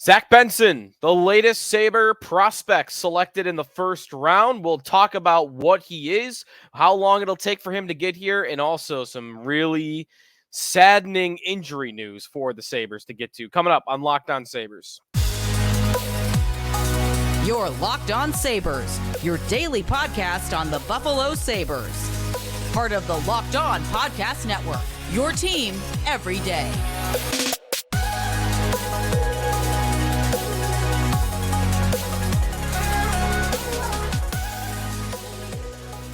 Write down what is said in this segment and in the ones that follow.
Zach Benson, the latest Sabre prospect selected in the first round. We'll talk about what he is, how long it'll take for him to get here, and also some really saddening injury news for the Sabres to get to. Coming up on Locked On Sabres. You're Locked On Sabres, your daily podcast on the Buffalo Sabres. Part of the Locked On Podcast Network, your team every day.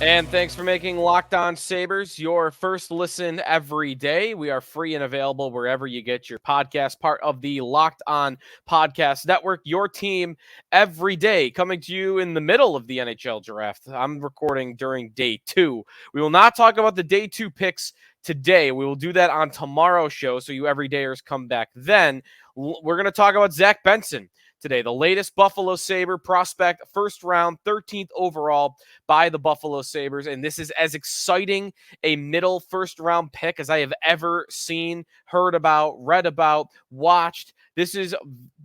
And thanks for making Locked On Sabres your first listen every day. We are free and available wherever you get your podcast, part of the Locked On Podcast Network, your team every day, coming to you in the middle of the NHL Draft. I'm recording during day 2. We will not talk about the day 2 picks today. We will do that on tomorrow's show, so you everydayers come back then. We're going to talk about Zach Benson today, the latest Buffalo Sabre prospect, first round, 13th overall by the Buffalo Sabres. And this is as exciting a middle first round pick as I have ever seen, heard about, read about, watched. This has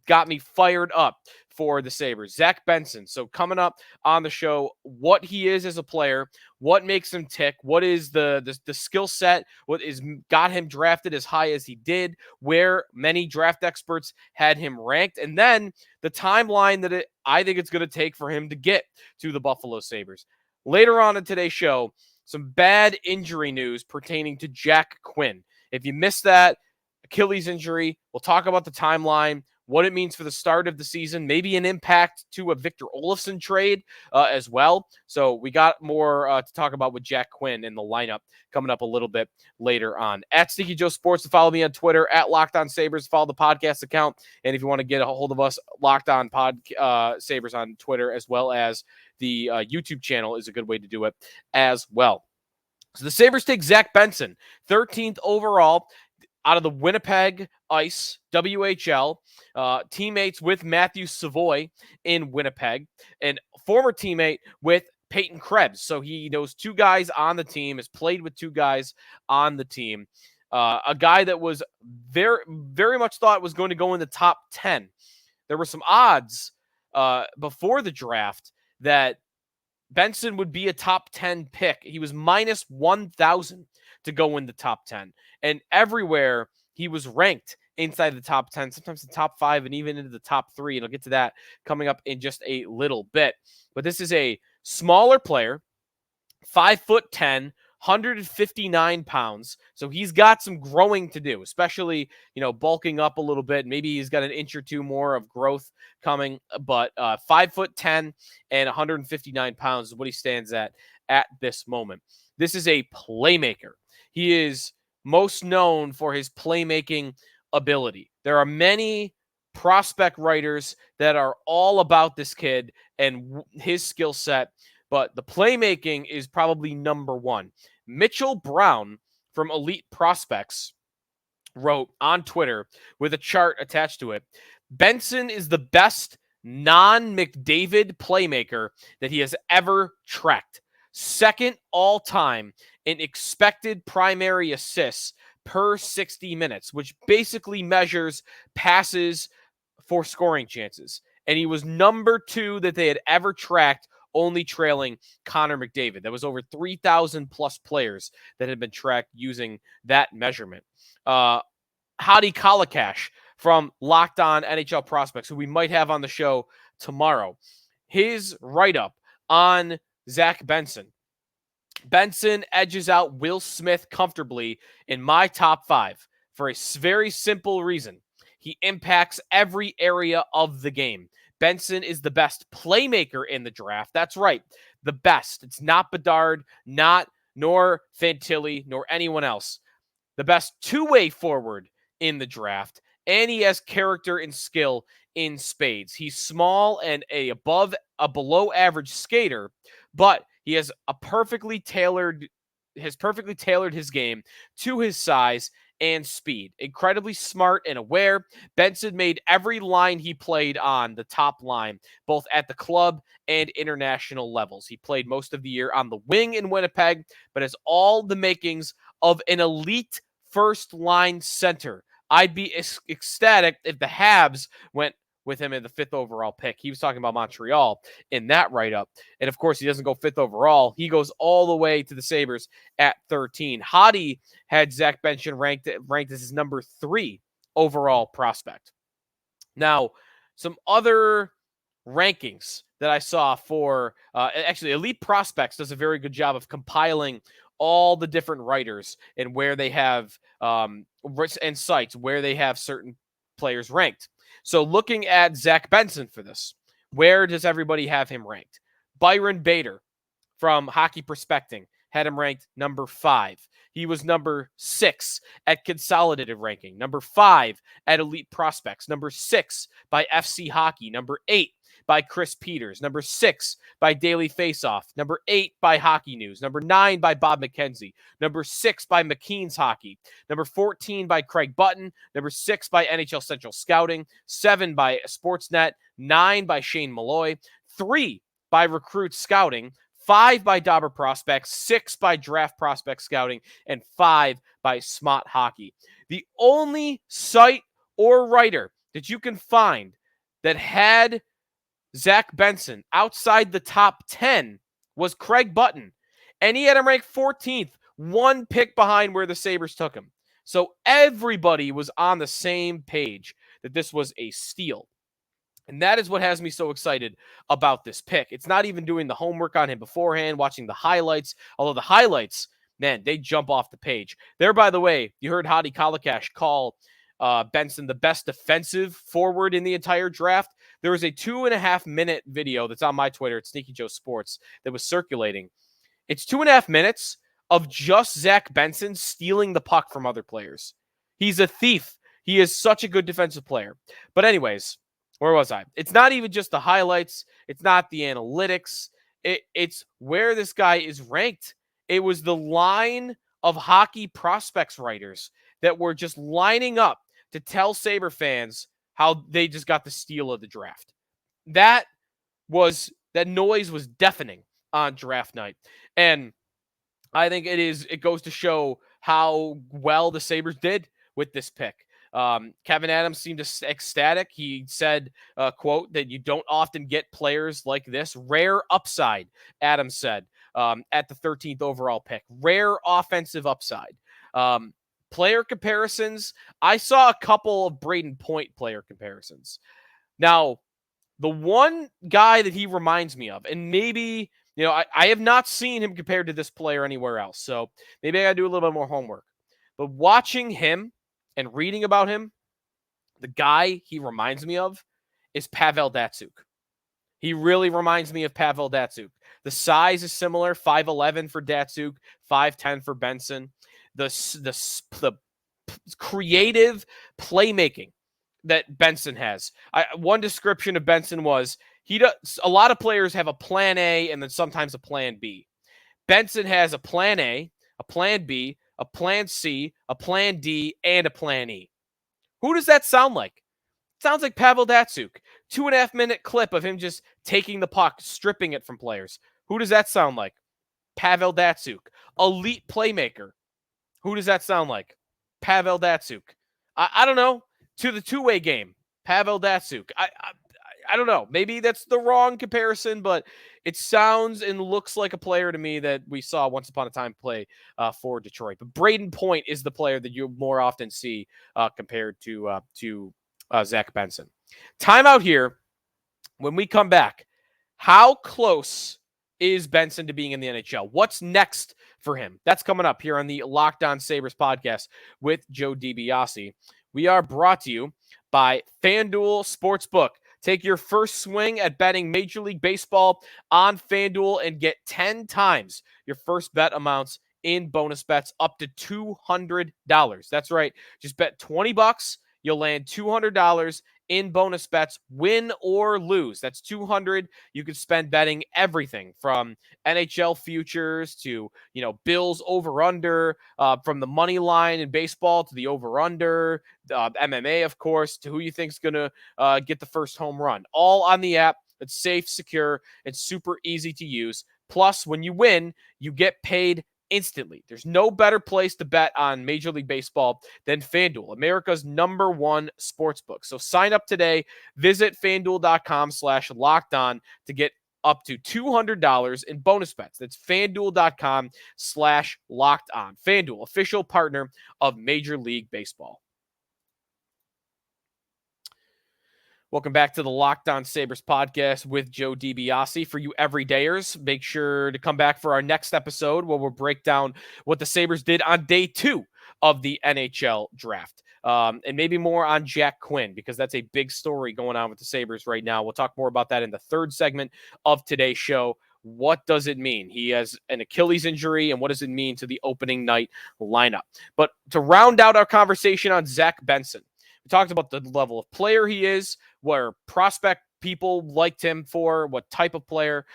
got me fired up for the Sabres. Zach Benson. So coming up on the show, what he is as a player, what makes him tick, what is the skill set, what is got him drafted as high as he did, where many draft experts had him ranked, and then the timeline that I think it's going to take for him to get to the Buffalo Sabres. Later on in today's show, some bad injury news pertaining to Jack Quinn. If you missed that, Achilles injury, we'll talk about the timeline, what it means for the start of the season, maybe an impact to a Victor Olofsson trade as well. So we got more to talk about with Jack Quinn in the lineup coming up a little bit later on. At Sneaky Joe Sports, to follow me on Twitter, at Locked On Sabres, follow the podcast account. And if you want to get a hold of us, Locked On Sabres on Twitter, as well as the YouTube channel is a good way to do it as well. So the Sabres take Zach Benson, 13th overall, out of the Winnipeg Ice, WHL, teammates with Matthew Savoy in Winnipeg, and former teammate with Peyton Krebs. So he knows two guys on the team, has played with two guys on the team. A guy that was very, very much thought was going to go in the top 10. There were some odds before the draft that Benson would be a top 10 pick. He was minus 1,000 to go in the top 10. And everywhere he was ranked inside the top 10, sometimes the top 5, and even into the top 3. And I'll get to that coming up in just a little bit. But this is a smaller player, 5'10", 159 pounds. So he's got some growing to do, especially, bulking up a little bit. Maybe he's got an inch or two more of growth coming, but 5'10" and 159 pounds is what he stands at this moment. This is a playmaker. He is most known for his playmaking ability. There are many prospect writers that are all about this kid and his skill set, but the playmaking is probably number one. Mitchell Brown from Elite Prospects wrote on Twitter with a chart attached to it, Benson is the best non-McDavid playmaker that he has ever tracked. Second all-time in expected primary assists per 60 minutes, which basically measures passes for scoring chances. And he was number 2 that they had ever tracked, only trailing Connor McDavid. That was over 3,000 plus players that had been tracked using that measurement. Hadi Kalakash from Locked On NHL Prospects, who we might have on the show tomorrow, his write-up on Zach Benson. Benson edges out Will Smith comfortably in my top 5 for a very simple reason. He impacts every area of the game. Benson is the best playmaker in the draft. That's right, the best. It's not Bedard, nor Fantilli, nor anyone else. The best two-way forward in the draft, and he has character and skill in spades. He's small and a below average skater, but he has perfectly tailored his game to his size and speed. Incredibly smart and aware. Benson made every line he played on the top line, both at the club and international levels. He played most of the year on the wing in Winnipeg, but has all the makings of an elite first line center. I'd be ecstatic if the Habs went with him in the 5th overall pick. He was talking about Montreal in that write-up. And of course, he doesn't go 5th overall. He goes all the way to the Sabres at 13. Hottie had Zach Benson ranked as his number 3 overall prospect. Now, some other rankings that I saw for actually Elite Prospects does a very good job of compiling all the different writers and where they have and sites where they have certain players ranked. So looking at Zach Benson for this, where does everybody have him ranked? Byron Bader from Hockey Prospecting had him ranked number 5. He was number 6 at Consolidated Ranking, number 5 at Elite Prospects, number 6 by FC Hockey, number 8 by Chris Peters, number 6 by Daily Faceoff, number 8 by Hockey News, number 9 by Bob McKenzie, number 6 by McKean's Hockey, number 14 by Craig Button, number 6 by NHL Central Scouting, 7 by Sportsnet, 9 by Shane Malloy, 3 by Recruit Scouting, 5 by Dauber Prospects, 6 by Draft Prospect Scouting, and 5 by Smart Hockey. The only site or writer that you can find that had Zach Benson outside the top 10 was Craig Button, and he had him ranked 14th, 1 pick behind where the Sabres took him. So everybody was on the same page that this was a steal. And that is what has me so excited about this pick. It's not even doing the homework on him beforehand, watching the highlights, although the highlights, man, they jump off the page. There, by the way, you heard Hadi Kalakash call Benson the best defensive forward in the entire draft. There was a 2.5-minute video that's on my Twitter at Sneaky Joe Sports that was circulating. It's 2.5 minutes of just Zach Benson stealing the puck from other players. He's a thief. He is such a good defensive player. But anyways, where was I? It's not even just the highlights. It's not the analytics. It's where this guy is ranked. It was the line of Hockey Prospects writers that were just lining up to tell Sabre fans how they just got the steal of the draft. That noise was deafening on draft night. And I think it goes to show how well the Sabres did with this pick. Kevin Adams seemed ecstatic. He said, quote, that you don't often get players like this. Rare upside, Adams said, at the 13th overall pick. Rare offensive upside. Player comparisons. I saw a couple of Braden Point player comparisons. Now, the one guy that he reminds me of, and maybe, I have not seen him compared to this player anywhere else, so maybe I got to do a little bit more homework. But watching him and reading about him, the guy he reminds me of is Pavel Datsyuk. He really reminds me of Pavel Datsyuk. The size is similar, 5'11" for Datsyuk, 5'10" for Benson. The creative playmaking that Benson has. One description of Benson was a lot of players have a plan A and then sometimes a plan B. Benson has a plan A, a plan B, a plan C, a plan D, and a plan E. Who does that sound like? It sounds like Pavel Datsyuk. 2.5-minute clip of him just taking the puck, stripping it from players. Who does that sound like? Pavel Datsyuk. Elite playmaker. Who does that sound like? Pavel Datsyuk. I don't know. To the two-way game. Pavel Datsyuk. I don't know. Maybe that's the wrong comparison, but it sounds and looks like a player to me that we saw once upon a time play for Detroit. But Braden Point is the player that you more often see compared to Zach Benson. Timeout here. When we come back, how close is Benson to being in the NHL? What's next for him? That's coming up here on the Locked On Sabres podcast with Joe DiBiase. We are brought to you by FanDuel Sportsbook. Take your first swing at betting Major League Baseball on FanDuel and get 10 times your first bet amounts in bonus bets up to $200. That's right. Just bet $20. You'll land $200 in bonus bets, win or lose. That's $200. You could spend betting everything from NHL futures to, Bills over under, from the money line in baseball to the over under, MMA, of course, to who you think is going to get the first home run. All on the app. It's safe, secure, and super easy to use. Plus, when you win, you get paid instantly. There's no better place to bet on Major League Baseball than FanDuel, America's #1 sportsbook. So sign up today. Visit FanDuel.com/lockedon to get up to $200 in bonus bets. That's FanDuel.com/lockedon. FanDuel, official partner of Major League Baseball. Welcome back to the Locked On Sabres podcast with Joe DiBiase. For you everydayers, make sure to come back for our next episode where we'll break down what the Sabres did on day 2 of the NHL Draft. And maybe more on Jack Quinn, because that's a big story going on with the Sabres right now. We'll talk more about that in the third segment of today's show. What does it mean? He has an Achilles injury, and what does it mean to the opening night lineup? But to round out our conversation on Zach Benson, we talked about the level of player he is, where prospect people liked him for, what type of player.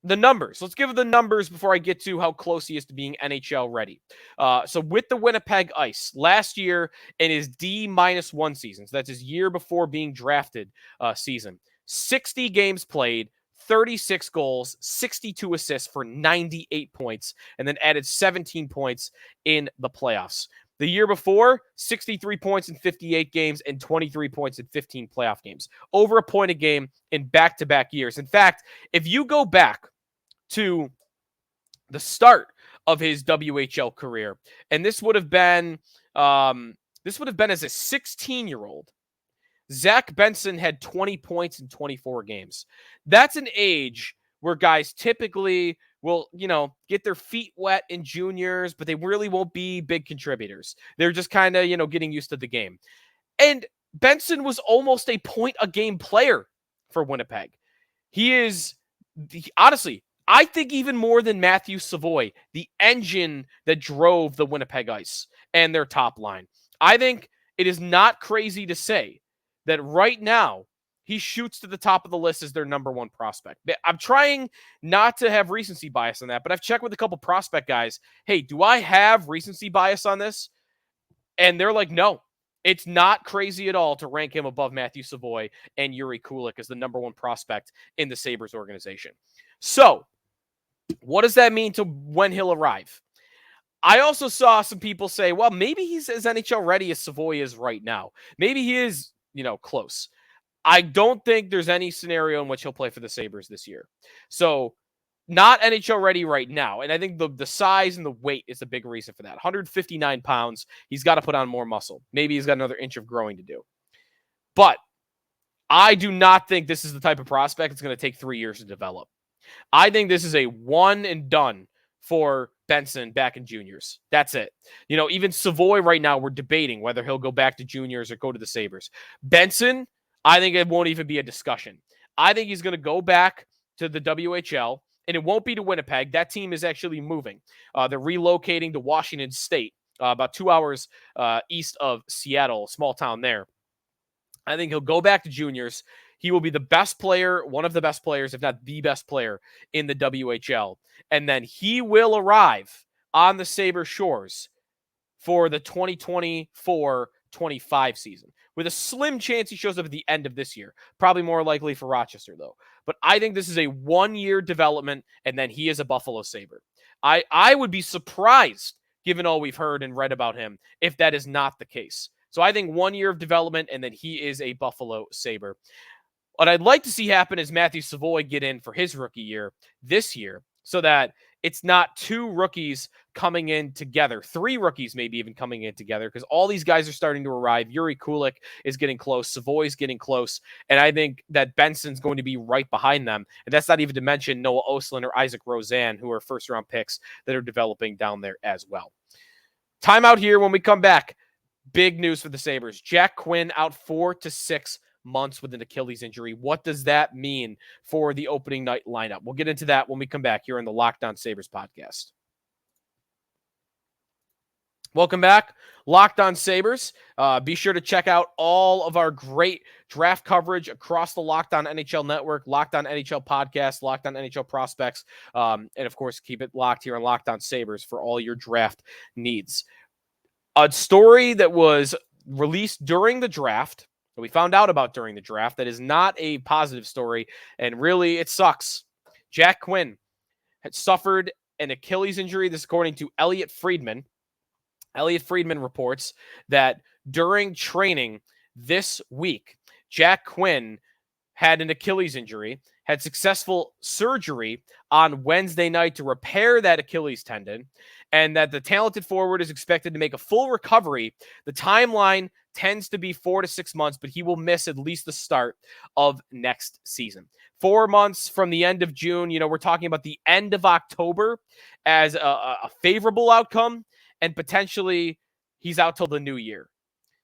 The numbers. Let's give the numbers before I get to how close he is to being NHL ready. So with the Winnipeg Ice, last year in his D-1 season, so that's his year before being drafted season, 60 games played, 36 goals, 62 assists for 98 points, and then added 17 points in the playoffs. The year before, 63 points in 58 games and 23 points in 15 playoff games. Over a point a game in back-to-back years. In fact, if you go back to the start of his WHL career, and this would have been as a 16-year-old, Zach Benson had 20 points in 24 games. That's an age where guys typically will, get their feet wet in juniors, but they really won't be big contributors. They're just kind of, getting used to the game. And Benson was almost a point-a-game player for Winnipeg. He is, honestly, I think even more than Matthew Savoie, the engine that drove the Winnipeg Ice and their top line. I think it is not crazy to say that right now, he shoots to the top of the list as their #1 prospect. I'm trying not to have recency bias on that, but I've checked with a couple prospect guys. Hey, do I have recency bias on this? And they're like, no, it's not crazy at all to rank him above Matthew Savoie and Yuri Kulik as the #1 prospect in the Sabres organization. So what does that mean to when he'll arrive? I also saw some people say, well, maybe he's as NHL ready as Savoie is right now. Maybe he is, close. I don't think there's any scenario in which he'll play for the Sabres this year. So not NHL ready right now. And I think the size and the weight is a big reason for that. 159 pounds. He's got to put on more muscle. Maybe he's got another inch of growing to do. But I do not think this is the type of prospect that's going to take 3 years to develop. I think this is a one and done for Benson back in juniors. That's it. Even Savoie right now, we're debating whether he'll go back to juniors or go to the Sabres. Benson, I think it won't even be a discussion. I think he's going to go back to the WHL, and it won't be to Winnipeg. That team is actually moving. They're relocating to Washington State, about 2 hours east of Seattle, small town there. I think he'll go back to juniors. He will be the best player, one of the best players, if not the best player in the WHL. And then he will arrive on the Sabres shores for the 2024-25 season, with a slim chance he shows up at the end of this year. Probably more likely for Rochester, though. But I think this is a one-year development, and then he is a Buffalo Sabre. I would be surprised, given all we've heard and read about him, if that is not the case. So I think 1 year of development, and then he is a Buffalo Sabre. What I'd like to see happen is Matthew Savoie get in for his rookie year this year, so that it's not 2 rookies coming in together, 3 rookies maybe even coming in together, because all these guys are starting to arrive. Yuri Kulik is getting close. Savoie's getting close. And I think that Benson's going to be right behind them. And that's not even to mention Noah Oslin or Isaac Roseanne, who are first-round picks that are developing down there as well. Timeout here. When we come back, big news for the Sabres. Jack Quinn out 4 to 6 months with an Achilles injury. What does that mean for the opening night lineup? We'll get into that when we come back here on the Locked On Sabres podcast. Welcome back, Locked On Sabres. Be sure to check out all of our great draft coverage across the Locked On NHL network, Locked On NHL podcast, Locked On NHL prospects, and of course, keep it locked here on Locked On Sabres for all your draft needs. A story that was released during the draft, that we found out about during the draft, that is not a positive story, and really it sucks. Jack Quinn had suffered an Achilles injury. This is according to Elliot Friedman. Elliot Friedman reports that during training this week, Jack Quinn had an Achilles injury, had successful surgery on Wednesday night to repair that Achilles tendon, and that the talented forward is expected to make a full recovery. The timeline tends to be 4 to 6 months, but he will miss at least the start of next season. 4 months from the end of June, we're talking about the end of October as a favorable outcome, and potentially he's out till the new year.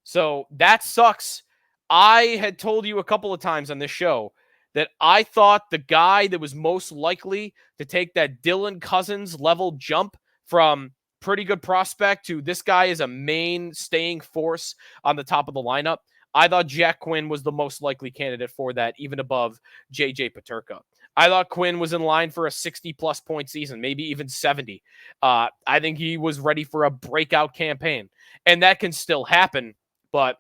So that sucks. I had told you a couple of times on this show that I thought the guy that was most likely to take that Dylan Cozens level jump from pretty good prospect to this guy is a main staying force on the top of the lineup. I thought Jack Quinn was the most likely candidate for that, even above JJ Peterka. I thought Quinn was in line for a 60-plus point season, maybe even 70. I think he was ready for a breakout campaign, and that can still happen, but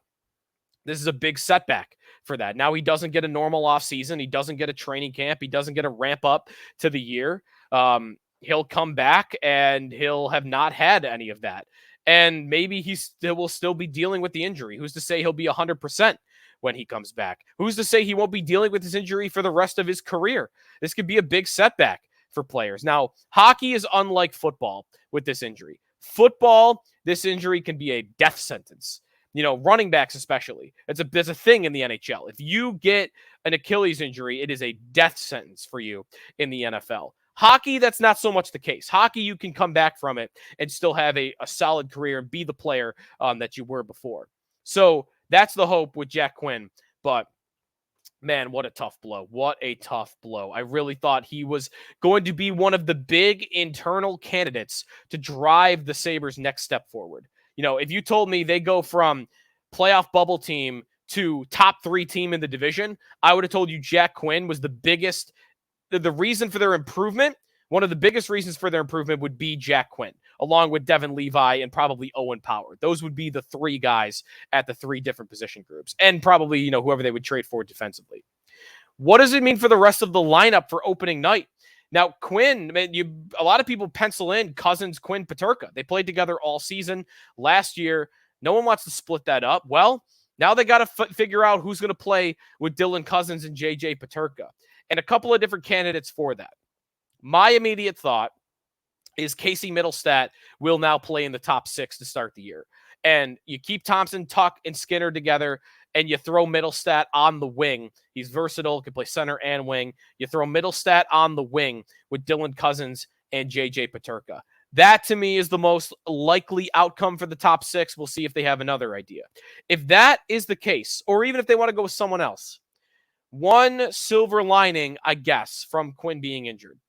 this is a big setback for that. Now he doesn't get a normal offseason. He doesn't get a training camp. He doesn't get a ramp up to the year. He'll come back, and he'll have not had any of that. And maybe will still be dealing with the injury. Who's to say he'll be 100% when he comes back? Who's to say he won't be dealing with his injury for the rest of his career? This could be a big setback for players. Now, hockey is unlike football with this injury. Football, this injury can be a death sentence. Running backs especially. There's a thing in the NHL. If you get an Achilles injury, it is a death sentence for you in the NFL. Hockey, that's not so much the case. Hockey, you can come back from it and still have a solid career and be the player that you were before. So that's the hope with Jack Quinn. But, man, what a tough blow. What a tough blow. I really thought he was going to be one of the big internal candidates to drive the Sabres' next step forward. If you told me they go from playoff bubble team to top 3 team in the division, I would have told you Jack Quinn was the biggest. The reason for their improvement, one of the biggest reasons for their improvement would be Jack Quinn, along with Devin Levi and probably Owen Power. Those would be the 3 guys at the 3 different position groups, and probably, whoever they would trade for defensively. What does it mean for the rest of the lineup for opening night? Now, Quinn, a lot of people pencil in Cozens, Quinn, Peterka. They played together all season last year. No one wants to split that up. Well, now they got to figure out who's going to play with Dylan Cozens and JJ Peterka, and a couple of different candidates for that. My immediate thought is Casey Middlestat will now play in the top 6 to start the year. And you keep Thompson, Tuck, and Skinner together, and you throw Middlestat on the wing. He's versatile, can play center and wing. You throw Middlestat on the wing with Dylan Cozens and JJ Peterka. That, to me, is the most likely outcome for the top 6. We'll see if they have another idea. If that is the case, or even if they want to go with someone else, one silver lining, I guess, from Quinn being injured.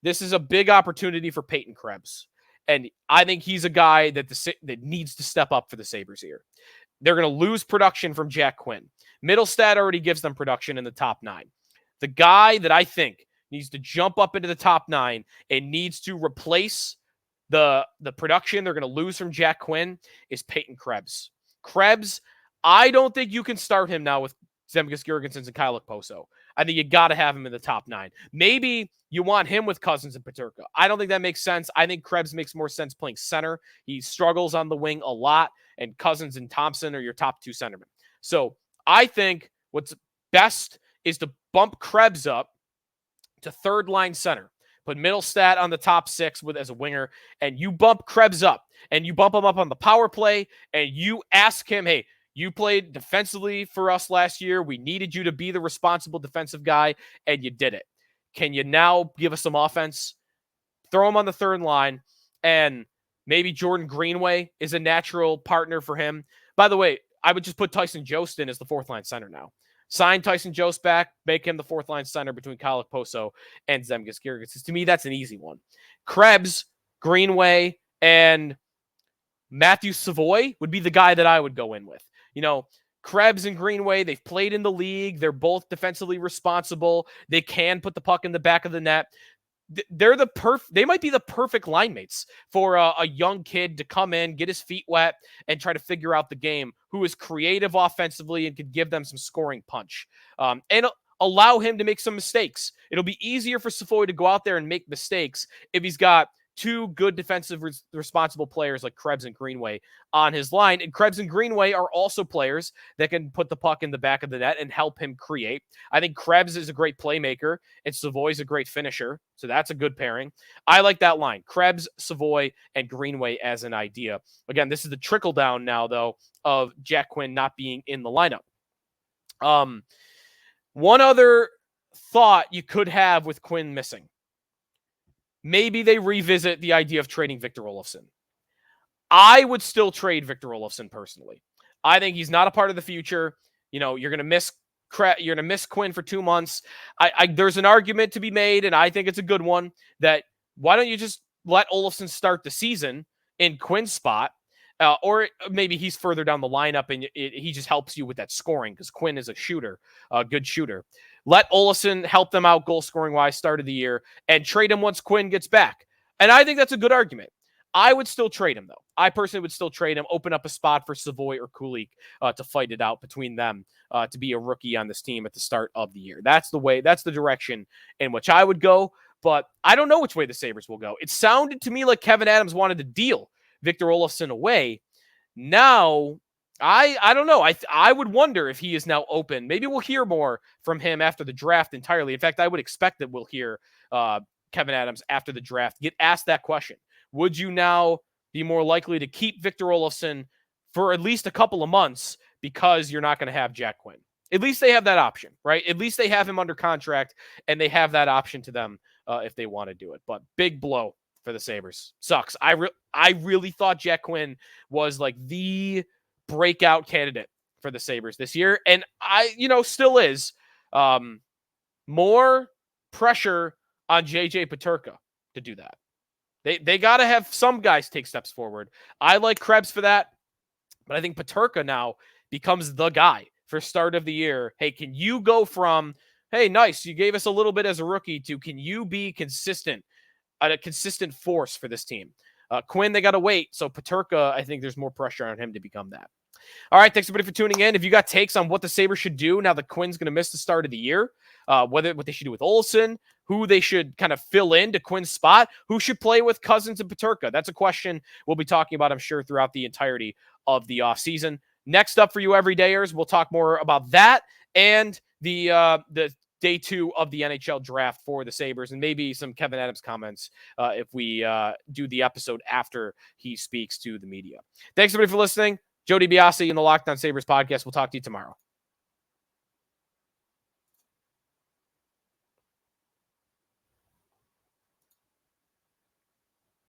This is a big opportunity for Peyton Krebs. And I think he's a guy that needs to step up for the Sabres here. They're going to lose production from Jack Quinn. Middlestat already gives them production in the top 9. The guy that I think needs to jump up into the top 9 and needs to replace the production they're going to lose from Jack Quinn is Peyton Krebs. Krebs, I don't think you can start him now with Zemgus Girgensons and Kyle Okposo. I think you got to have him in the top 9. Maybe you want him with Cozens and Peterka. I don't think that makes sense. I think Krebs makes more sense playing center. He struggles on the wing a lot, and Cozens and Thompson are your top 2 centermen. So I think what's best is to bump Krebs up to 3rd-line center. Put Middlestat on the top 6 as a winger, and you bump Krebs up, and you bump him up on the power play, and you ask him, hey, you played defensively for us last year. We needed you to be the responsible defensive guy, and you did it. Can you now give us some offense? Throw him on the 3rd line, and maybe Jordan Greenway is a natural partner for him. By the way, I would just put Tyson Jost in as the 4th-line center now. Sign Tyson Jost back, make him the 4th-line center between Kyle Okposo and Zemgus Girgensons. To me, that's an easy one. Krebs, Greenway, and Matthew Savoy would be the guy that I would go in with. Krebs and Greenway, they've played in the league. They're both defensively responsible. They can put the puck in the back of the net. They might be the perfect line mates for a young kid to come in, get his feet wet, and try to figure out the game, who is creative offensively and could give them some scoring punch. And allow him to make some mistakes. It'll be easier for Savoy to go out there and make mistakes if he's got two good defensive responsible players like Krebs and Greenway on his line. And Krebs and Greenway are also players that can put the puck in the back of the net and help him create. I think Krebs is a great playmaker and Savoy's a great finisher. So that's a good pairing. I like that line. Krebs, Savoy, and Greenway as an idea. Again, this is the trickle down now, though, of Jack Quinn not being in the lineup. One other thought you could have with Quinn missing. Maybe they revisit the idea of trading Victor Olofsson. I would still trade Victor Olofsson personally. I think he's not a part of the future. You're going to miss Quinn for 2 months. There's an argument to be made, and I think it's a good one, that why don't you just let Olofsson start the season in Quinn's spot? Or maybe he's further down the lineup and he just helps you with that scoring because Quinn is a good shooter. Let Olofsson help them out goal scoring wise start of the year and trade him once Quinn gets back. And I think that's a good argument. I would still trade him, though. I personally would still trade him, open up a spot for Savoy or Kulik to fight it out between them to be a rookie on this team at the start of the year. That's the direction in which I would go. But I don't know which way the Sabres will go. It sounded to me like Kevin Adams wanted to deal Victor Olofsson away. Now, I don't know. I would wonder if he is now open. Maybe we'll hear more from him after the draft entirely. In fact, I would expect that we'll hear Kevin Adams after the draft get asked that question. Would you now be more likely to keep Victor Olofsson for at least a couple of months because you're not going to have Jack Quinn? At least they have that option, right? At least they have him under contract and they have that option to them if they want to do it. But big blow for the Sabres. Sucks. I really thought Jack Quinn was like the breakout candidate for the Sabres this year. And still is. More pressure on JJ Peterka to do that. They got to have some guys take steps forward. I like Krebs for that, but I think Peterka now becomes the guy for start of the year. Hey, can you go from, hey, nice, you gave us a little bit as a rookie, to can you be consistent? A consistent force for this team. Quinn, they got to wait. So Peterka, I think there's more pressure on him to become that. All right, thanks everybody for tuning in. If you got takes on what the Sabres should do now that Quinn's going to miss the start of the year, what they should do with Olofsson, who they should kind of fill in to Quinn's spot, who should play with Cozens and Peterka, that's a question we'll be talking about, I'm sure, throughout the entirety of the offseason. Next up for you everydayers, we'll talk more about that and the day 2 of the NHL draft for the Sabres, and maybe some Kevin Adams comments if we do the episode after he speaks to the media. Thanks, everybody, for listening. Joe DiBiase in the Locked On Sabres podcast. We'll talk to you tomorrow.